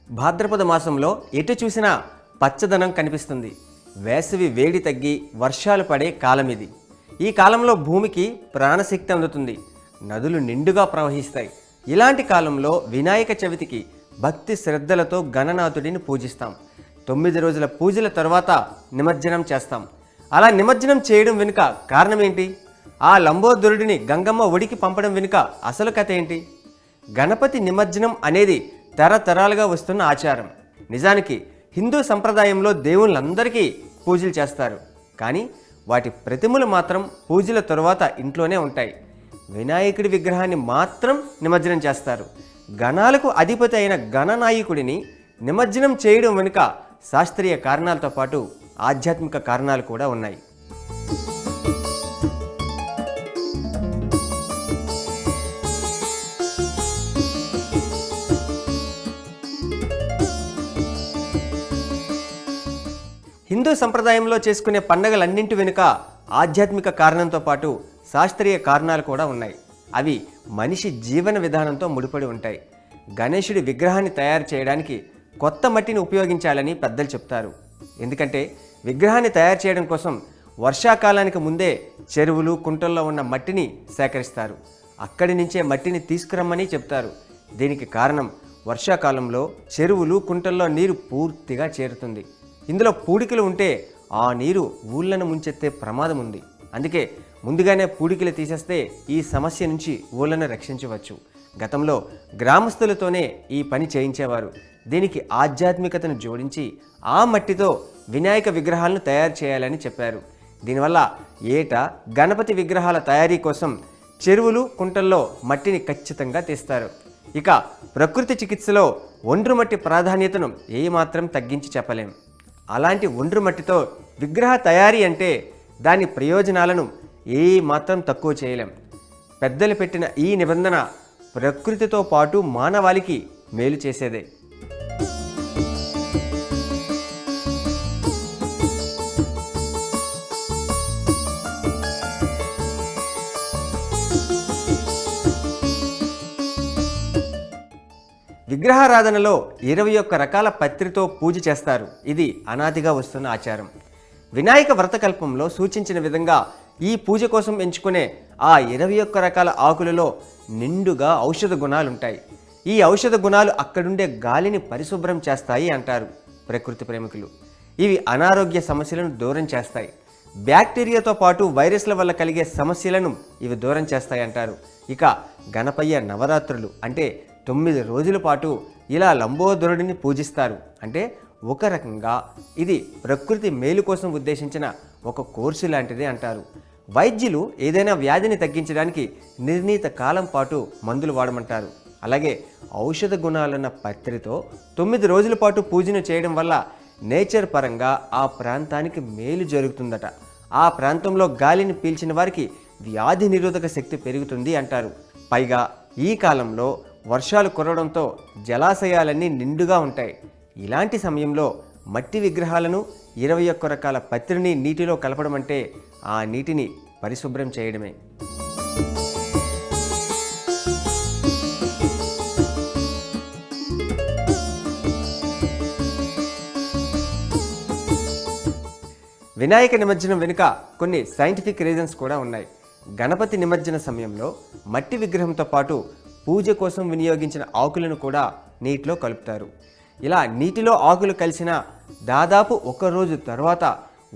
భాద్రపద మాసంలో ఎటు చూసినా పచ్చదనం కనిపిస్తుంది. వేసవి వేడి తగ్గి వర్షాలు పడే కాలం ఇది. ఈ కాలంలో భూమికి ప్రాణశక్తి అందుతుంది. నదులు నిండుగా ప్రవహిస్తాయి. ఇలాంటి కాలంలో వినాయక చవితికి భక్తి శ్రద్ధలతో గణనాథుడిని పూజిస్తాం. 9 రోజుల పూజల తర్వాత నిమజ్జనం చేస్తాం. అలా నిమజ్జనం చేయడం వెనుక కారణం ఏంటి? ఆ లంబోదరుడిని గంగమ్మ ఒడికి పంపడం వెనుక అసలు కథ ఏంటి? గణపతి నిమజ్జనం అనేది తరతరాలుగా వస్తున్న ఆచారం. నిజానికి హిందూ సంప్రదాయంలో దేవుళ్ళందరికీ పూజలు చేస్తారు. కానీ వాటి ప్రతిమలు మాత్రం పూజల తరువాత ఇంట్లోనే ఉంటాయి. వినాయకుడి విగ్రహాన్ని మాత్రం నిమజ్జనం చేస్తారు. గణాలకు అధిపతి అయిన గణనాయకుడిని నిమజ్జనం చేయడం వెనుక శాస్త్రీయ కారణాలతో పాటు ఆధ్యాత్మిక కారణాలు కూడా ఉన్నాయి. హిందూ సంప్రదాయంలో చేసుకునే పండగలన్నింటి వెనుక ఆధ్యాత్మిక కారణంతో పాటు శాస్త్రీయ కారణాలు కూడా ఉన్నాయి. అవి మనిషి జీవన విధానంతో ముడిపడి ఉంటాయి. గణేశుడి విగ్రహాన్ని తయారు చేయడానికి కొత్త మట్టిని ఉపయోగించాలని పెద్దలు చెప్తారు. ఎందుకంటే విగ్రహాన్ని తయారు చేయడం కోసం వర్షాకాలానికి ముందే చెరువులు కుంటల్లో ఉన్న మట్టిని సేకరిస్తారు. అక్కడి నుంచే మట్టిని తీసుకురమ్మని చెప్తారు. దీనికి కారణం వర్షాకాలంలో చెరువులు కుంటల్లో నీరు పూర్తిగా చేరుతుంది. ఇందులో పూడికలు ఉంటే ఆ నీరు ఊళ్ళను ముంచెత్తే ప్రమాదం ఉంది. అందుకే ముందుగానే పూడికలు తీసేస్తే ఈ సమస్య నుంచి ఊళ్ళను రక్షించవచ్చు. గతంలో గ్రామస్తులతోనే ఈ పని చేయించేవారు. దీనికి ఆధ్యాత్మికతను జోడించి ఆ మట్టితో వినాయక విగ్రహాలను తయారు చేయాలని చెప్పారు. దీనివల్ల ఏటా గణపతి విగ్రహాల తయారీ కోసం చెరువులు కుంటల్లో మట్టిని ఖచ్చితంగా తీస్తారు. ఇక ప్రకృతి చికిత్సలో ఒండ్రు మట్టి ప్రాధాన్యతను ఏమాత్రం తగ్గించి చెప్పలేం. అలాంటి ఒండ్రు మట్టితో విగ్రహ తయారీ అంటే దాని ప్రయోజనాలను ఏమాత్రం తక్కువ చేయలేం. పెద్దలు పెట్టిన ఈ నిబంధన ప్రకృతితో పాటు మానవాళికి మేలు చేసేదే. విగ్రహారాధనలో 21 రకాల పత్రితో పూజ చేస్తారు. ఇది అనాదిగా వస్తున్న ఆచారం. వినాయక వ్రతకల్పంలో సూచించిన విధంగా ఈ పూజ కోసం ఎంచుకునే ఆ 21 రకాల ఆకులలో నిండుగా ఔషధ గుణాలుంటాయి. ఈ ఔషధ గుణాలు అక్కడుండే గాలిని పరిశుభ్రం చేస్తాయి అంటారు ప్రకృతి ప్రేమికులు. ఇవి అనారోగ్య సమస్యలను దూరం చేస్తాయి. బ్యాక్టీరియాతో పాటు వైరస్ల వల్ల కలిగే సమస్యలను ఇవి దూరం చేస్తాయి అంటారు. ఇక గణపయ్య నవరాత్రులు అంటే 9 రోజుల పాటు ఇలా లంబోదరుడిని పూజిస్తారు. అంటే ఒక రకంగా ఇది ప్రకృతి మేలు కోసం ఉద్దేశించిన ఒక కోర్సు లాంటిదే అంటారు. వైద్యులు ఏదైనా వ్యాధిని తగ్గించడానికి నిర్ణీత కాలం పాటు మందులు వాడమంటారు. అలాగే ఔషధ గుణాలున్న పత్రితో 9 రోజుల పాటు పూజను చేయడం వల్ల నేచర్ పరంగా ఆ ప్రాంతానికి మేలు జరుగుతుందట. ఆ ప్రాంతంలో గాలిని పీల్చిన వారికి వ్యాధి నిరోధక శక్తి పెరుగుతుంది అంటారు. పైగా ఈ కాలంలో వర్షాలు కురవడంతో జలాశయాలన్నీ నిండుగా ఉంటాయి. ఇలాంటి సమయంలో మట్టి విగ్రహాలను 21 రకాల పత్రిని నీటిలో కలపడం అంటే ఆ నీటిని పరిశుభ్రం చేయడమే. వినాయక నిమజ్జనం వెనుక కొన్ని సైంటిఫిక్ రీజన్స్ కూడా ఉన్నాయి. గణపతి నిమజ్జన సమయంలో మట్టి విగ్రహంతో పాటు పూజ కోసం వినియోగించిన ఆకులను కూడా నీటిలో కలుపుతారు. ఇలా నీటిలో ఆకులు కలిసిన దాదాపు 1 రోజు తర్వాత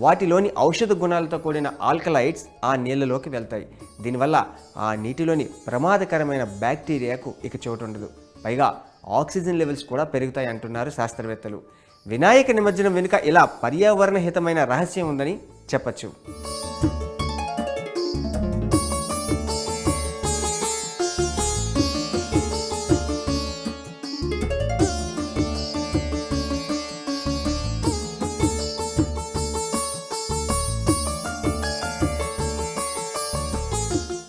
వాటిలోని ఔషధ గుణాలతో కూడిన ఆల్కలైడ్స్ ఆ నీళ్ళలోకి వెళ్తాయి. దీనివల్ల ఆ నీటిలోని ప్రమాదకరమైన బ్యాక్టీరియాకు ఇక చోటు ఉండదు. పైగా ఆక్సిజన్ లెవెల్స్ కూడా పెరుగుతాయి అంటున్నారు శాస్త్రవేత్తలు. వినాయక నిమజ్జనం వెనుక ఇలా పర్యావరణ హితమైన రహస్యం ఉందని చెప్పచ్చు.